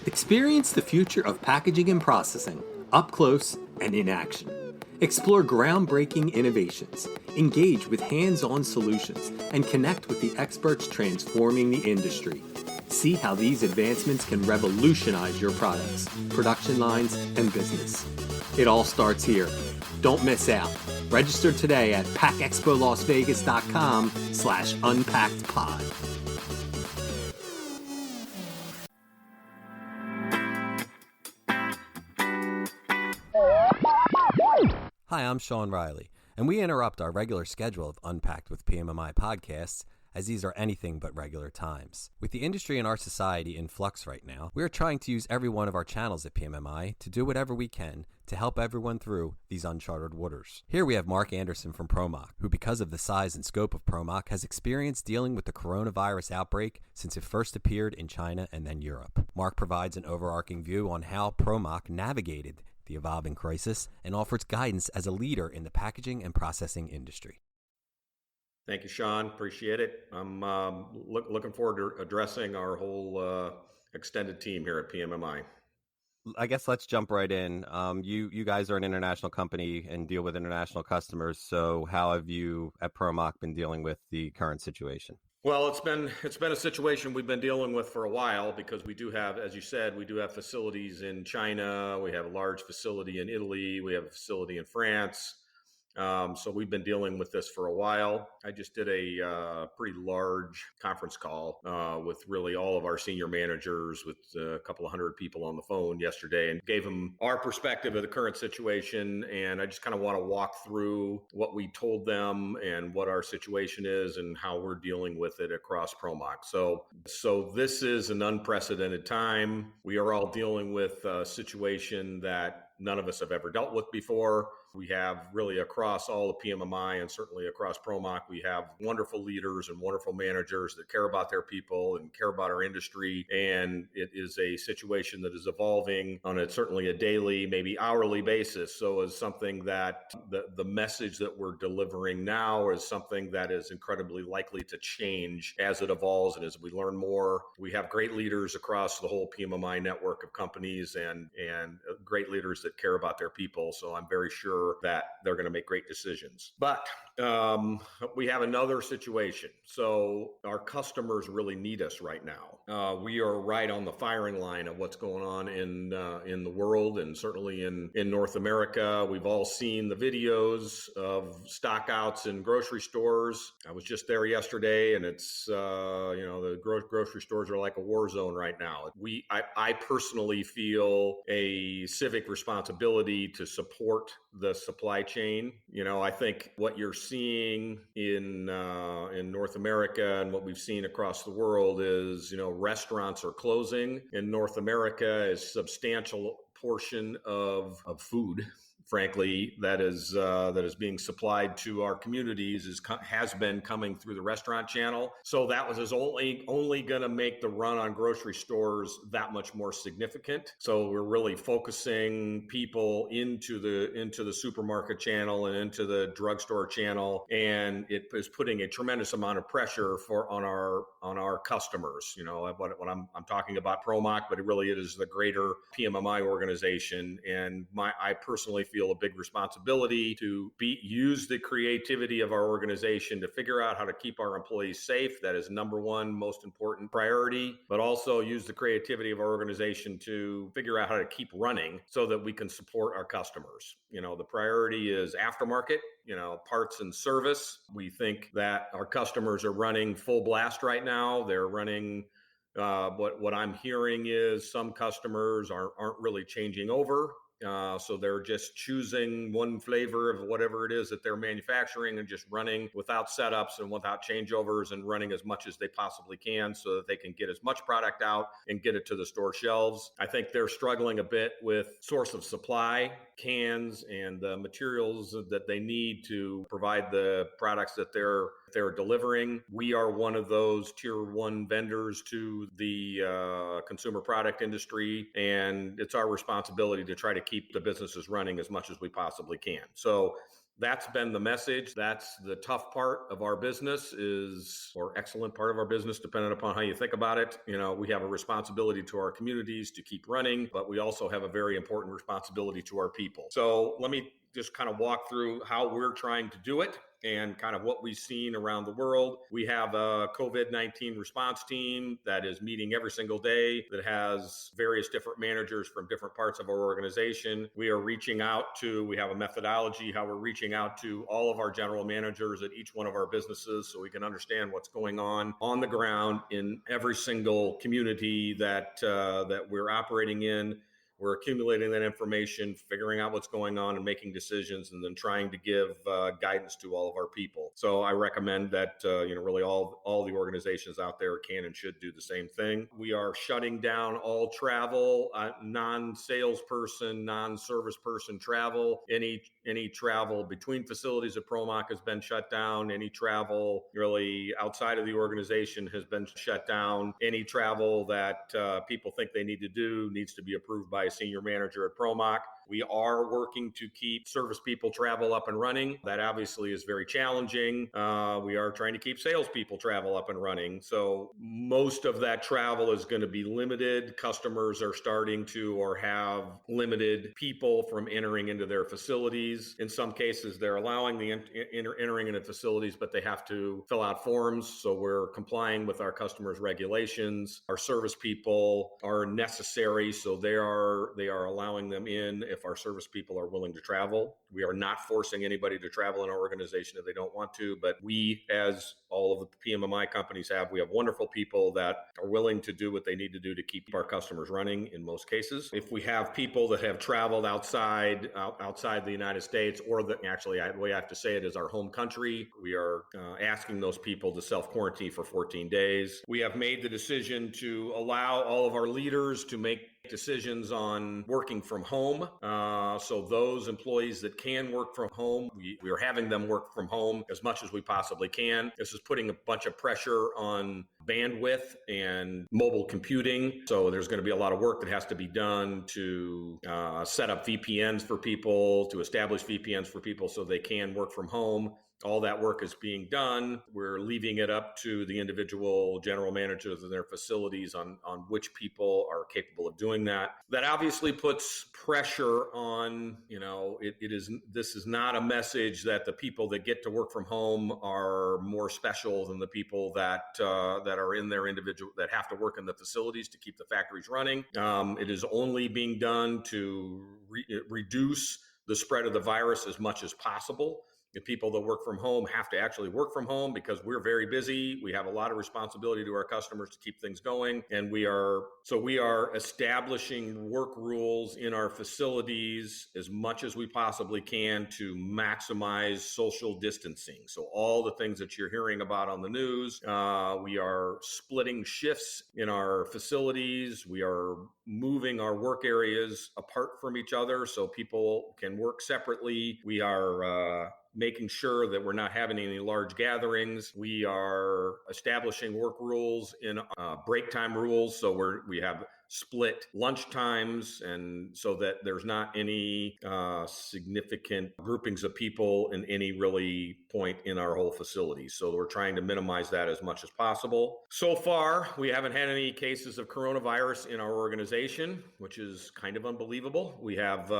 Experience the future of packaging and processing up close and in action. Explore groundbreaking innovations, engage with hands-on solutions, and connect with the experts transforming the industry. See how these advancements can revolutionize your products, production lines, and business. It all starts here. Don't miss out. Register today at packexpolasvegas.com/unpackedpod. Hi, I'm Sean Riley, and we interrupt our regular schedule of Unpacked with PMMI podcasts, as these are anything but regular times. With the industry and our society in flux right now, we are trying to use every one of our channels at PMMI to do whatever we can to help everyone through these uncharted waters. Here we have Mark Anderson from ProMach, who because of the size and scope of ProMach has experience dealing with the coronavirus outbreak since it first appeared in China and then Europe. Mark provides an overarching view on how ProMach navigated the evolving crisis and offers guidance as a leader in the packaging and processing industry. Thank you, Sean. Appreciate it. I'm looking forward to addressing our whole extended team here at PMMI. I guess let's jump right in. You guys are an international company and deal with international customers. So how have you at ProMach been dealing with the current situation? Well, it's been a situation we've been dealing with for a while because we do have, as you said, we do have facilities in China. We have a large facility in Italy. We have a facility in France. So we've been dealing with this for a while. I just did a pretty large conference call with really all of our senior managers with a couple of hundred people on the phone yesterday and gave them our perspective of the current situation. And I just kind of want to walk through what we told them and what our situation is and how we're dealing with it across ProMach. So this is an unprecedented time. We are all dealing with a situation that none of us have ever dealt with before. We have really across all the PMMI and certainly across ProMach, we have wonderful leaders and wonderful managers that care about their people and care about our industry. And it is a situation that is evolving on certainly a daily, maybe hourly basis. So is something that the message that we're delivering now is something that is incredibly likely to change as it evolves and as we learn more. We have great leaders across the whole PMMI network of companies and great leaders that care about their people. So I'm very sure that they're going to make great decisions. But we have another situation. So our customers really need us right now. We are right on the firing line of what's going on in the world and certainly in North America. We've all seen the videos of stockouts in grocery stores. I was just there yesterday, and it's the grocery stores are like a war zone right now. I personally feel a civic responsibility to support the supply chain. I think what you're seeing in North America and what we've seen across the world is, restaurants are closing. In North America, a substantial portion of food, frankly, that is being supplied to our communities has been coming through the restaurant channel. So that is only going to make the run on grocery stores that much more significant. So we're really focusing people into the supermarket channel and into the drugstore channel, and it is putting a tremendous amount of pressure on our customers. What I'm talking about ProMach, but it is the greater PMMI organization, and I personally feel a big responsibility to use the creativity of our organization to figure out how to keep our employees safe. That is number one, most important priority, but also use the creativity of our organization to figure out how to keep running so that we can support our customers. The priority is aftermarket, parts and service. We think that our customers are running full blast right now. They're running what I'm hearing is some customers aren't really changing over. So they're just choosing one flavor of whatever it is that they're manufacturing and just running without setups and without changeovers and running as much as they possibly can so that they can get as much product out and get it to the store shelves. I think they're struggling a bit with source of supply, cans, and the materials that they need to provide the products that they're delivering. We are one of those tier one vendors to the consumer product industry, and it's our responsibility to try to keep the businesses running as much as we possibly can. So That's been the message. That's the tough part of our business or excellent part of our business, depending upon how you think about it. We have a responsibility to our communities to keep running, but we also have a very important responsibility to our people. So let me just kind of walk through how we're trying to do it and kind of what we've seen around the world. We have a COVID-19 response team that is meeting every single day, that has various different managers from different parts of our organization. We have a methodology how we're reaching out to all of our general managers at each one of our businesses so we can understand what's going on the ground in every single community that we're operating in. We're accumulating that information, figuring out what's going on and making decisions, and then trying to give guidance to all of our people. So I recommend that, really all the organizations out there can and should do the same thing. We are shutting down all travel, non-salesperson, non-service person travel. Any travel between facilities at ProMach has been shut down. Any travel really outside of the organization has been shut down. Any travel that people think they need to do needs to be approved by a senior manager at ProMach. We are working to keep service people travel up and running. That obviously is very challenging. We are trying to keep salespeople travel up and running. So most of that travel is going to be limited. Customers are starting to or have limited people from entering into their facilities. In some cases, they're allowing the entering into facilities, but they have to fill out forms. So we're complying with our customers' regulations. Our service people are necessary, so they are allowing them in if our service people are willing to travel. We are not forcing anybody to travel in our organization if they don't want to, but we, as all of the PMMI companies we have wonderful people that are willing to do what they need to do to keep our customers running in most cases. If we have people that have traveled outside the United States, or the way I have to say it is our home country, we are asking those people to self-quarantine for 14 days. We have made the decision to allow all of our leaders to make decisions on working from home. So those employees that can work from home, we are having them work from home as much as we possibly can. This is putting a bunch of pressure on bandwidth and mobile computing. So there's going to be a lot of work that has to be done to set up VPNs for people, to establish VPNs for people so they can work from home. All that work is being done. We're leaving it up to the individual general managers of their facilities on which people are capable of doing that. That obviously puts pressure on, this is not a message that the people that get to work from home are more special than the people that are in their individual, that have to work in the facilities to keep the factories running. It is only being done to reduce the spread of the virus as much as possible. The people that work from home have to actually work from home because we're very busy. We have a lot of responsibility to our customers to keep things going. And we are establishing work rules in our facilities as much as we possibly can to maximize social distancing. So all the things that you're hearing about on the news, we are splitting shifts in our facilities. We are moving our work areas apart from each other so people can work separately. We are making sure that we're not having any large gatherings. We are establishing work rules in break time rules. So we have split lunch times, and so that there's not any significant groupings of people in any really point in our whole facility. So we're trying to minimize that as much as possible. So far, we haven't had any cases of coronavirus in our organization, which is kind of unbelievable. We have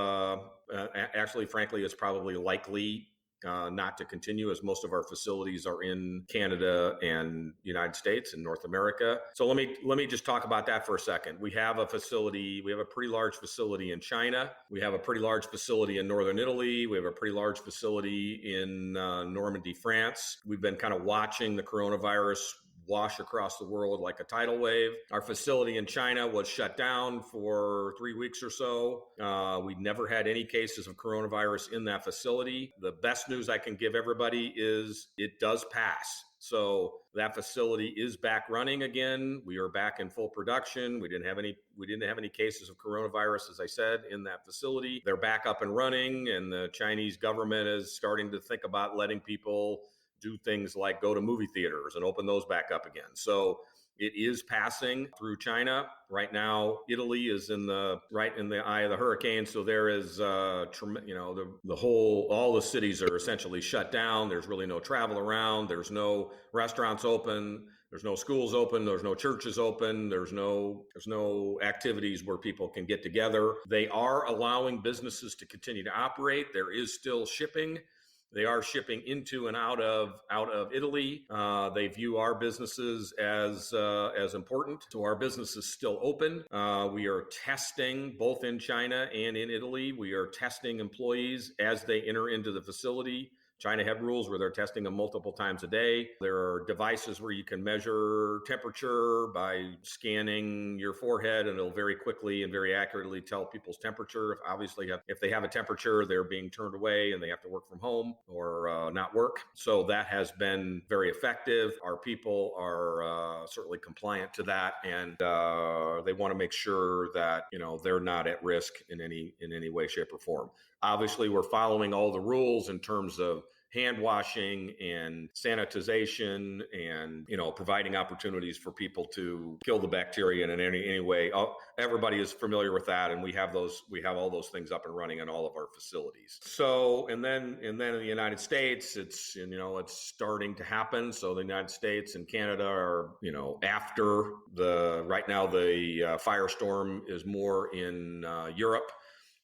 actually, frankly, it's probably likely not to continue, as most of our facilities are in Canada and United States and North America. So let me just talk about that for a second. We have a pretty large facility in China. We have a pretty large facility in Northern Italy. We have a pretty large facility in Normandy, France. We've been kind of watching the coronavirus wash across the world like a tidal wave. Our facility in China was shut down for 3 weeks or so. We've never had any cases of coronavirus in that facility. The best news I can give everybody is it does pass. So that facility is back running again. We are back in full production. We didn't have any cases of coronavirus, as I said, in that facility. They're back up and running, and the Chinese government is starting to think about letting people do things like go to movie theaters and open those back up again. So It is passing through China. Right now, Italy is right in the eye of the hurricane. So there is, all the cities are essentially shut down. There's really no travel around. There's no restaurants open. There's no schools open. There's no churches open. There's no activities where people can get together. They are allowing businesses to continue to operate. There is still shipping. They are shipping into and out of Italy. They view our businesses as important. So our business is still open. We are testing both in China and in Italy. We are testing employees as they enter into the facility. China have rules where they're testing them multiple times a day. There are devices where you can measure temperature by scanning your forehead, and it'll very quickly and very accurately tell people's temperature. If they have a temperature, they're being turned away and they have to work from home or not work. So that has been very effective. Our people are certainly compliant to that, and they want to make sure that they're not at risk in any way, shape, or form. Obviously, we're following all the rules in terms of hand washing and sanitization and, providing opportunities for people to kill the bacteria in any way. Everybody is familiar with that. And we have all those things up and running in all of our facilities. So, and then in the United States, it's starting to happen. So the United States and Canada are, right now the firestorm is more in Europe.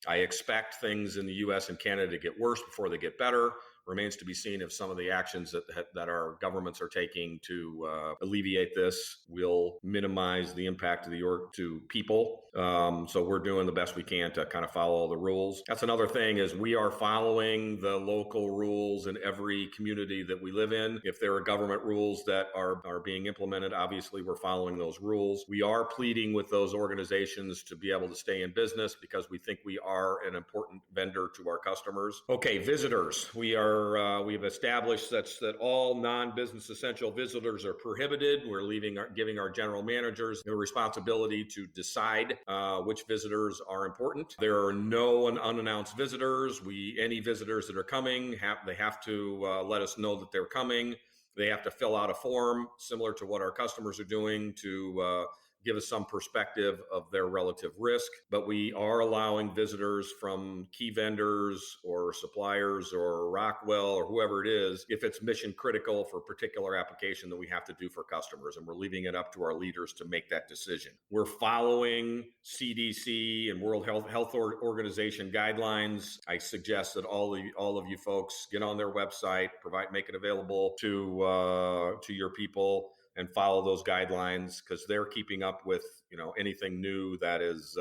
I expect things in the U.S. and Canada to get worse before they get better. Remains to be seen if some of the actions that our governments are taking to alleviate this will minimize the impact to people. So we're doing the best we can to kind of follow all the rules. That's another thing is we are following the local rules in every community that we live in. If there are government rules that are being implemented, obviously we're following those rules. We are pleading with those organizations to be able to stay in business because we think we are an important vendor to our customers. Okay, visitors. We've established that all non-business essential visitors are prohibited. We're giving our general managers the responsibility to decide which visitors are important. There are no unannounced visitors. Any visitors that are coming, they have to let us know that they're coming. They have to fill out a form similar to what our customers are doing to give us some perspective of their relative risk. But we are allowing visitors from key vendors or suppliers or Rockwell or whoever it is, if it's mission critical for a particular application that we have to do for customers. And we're leaving it up to our leaders to make that decision. We're following CDC and World Health Organization guidelines. I suggest that all of you folks get on their website, make it available to your people, and follow those guidelines because they're keeping up with anything new that is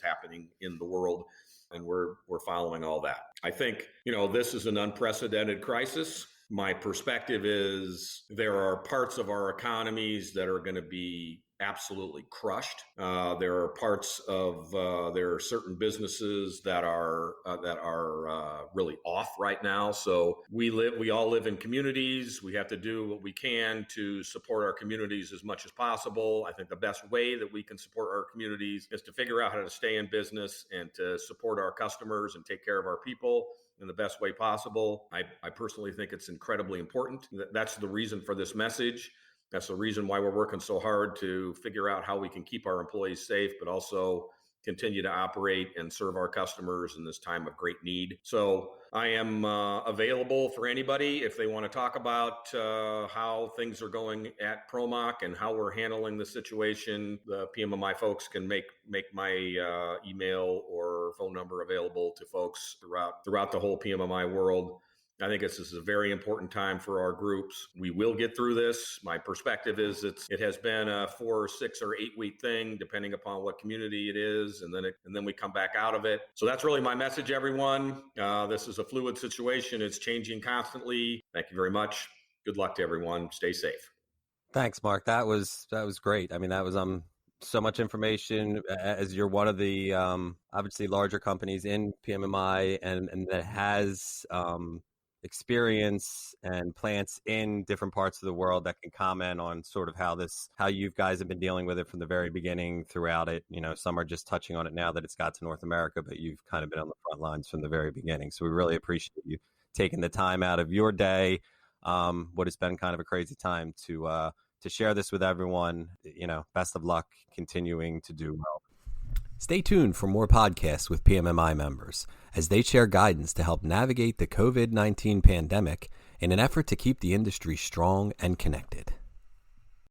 happening in the world, and we're following all that. I think this is an unprecedented crisis. My perspective is there are parts of our economies that are going to be absolutely crushed. There are certain businesses that are really off right now. So we all live in communities. We have to do what we can to support our communities as much as possible. I think the best way that we can support our communities is to figure out how to stay in business and to support our customers and take care of our people in the best way possible. I personally think it's incredibly important. That's the reason for this message. That's the reason why we're working so hard to figure out how we can keep our employees safe, but also continue to operate and serve our customers in this time of great need. So I am available for anybody if they want to talk about how things are going at ProMach and how we're handling the situation. The PMMI folks can make my email or phone number available to folks throughout the whole PMMI world. I think this is a very important time for our groups. We will get through this. My perspective is it has been a 4, 6, or 8 week thing, depending upon what community it is, and then we come back out of it. So that's really my message, everyone. This is a fluid situation. It's changing constantly. Thank you very much. Good luck to everyone. Stay safe. Thanks, Mark. That was great. I mean, that was so much information as you're one of the obviously larger companies in PMMI and that has experience and plants in different parts of the world that can comment on sort of how you guys have been dealing with it from the very beginning throughout it. Some are just touching on it now that it's got to North America, but you've kind of been on the front lines from the very beginning. So we really appreciate you taking the time out of your day, what has been kind of a crazy time to to share this with everyone. Best of luck continuing to do well. Stay tuned for more podcasts with PMMI members as they share guidance to help navigate the COVID-19 pandemic in an effort to keep the industry strong and connected.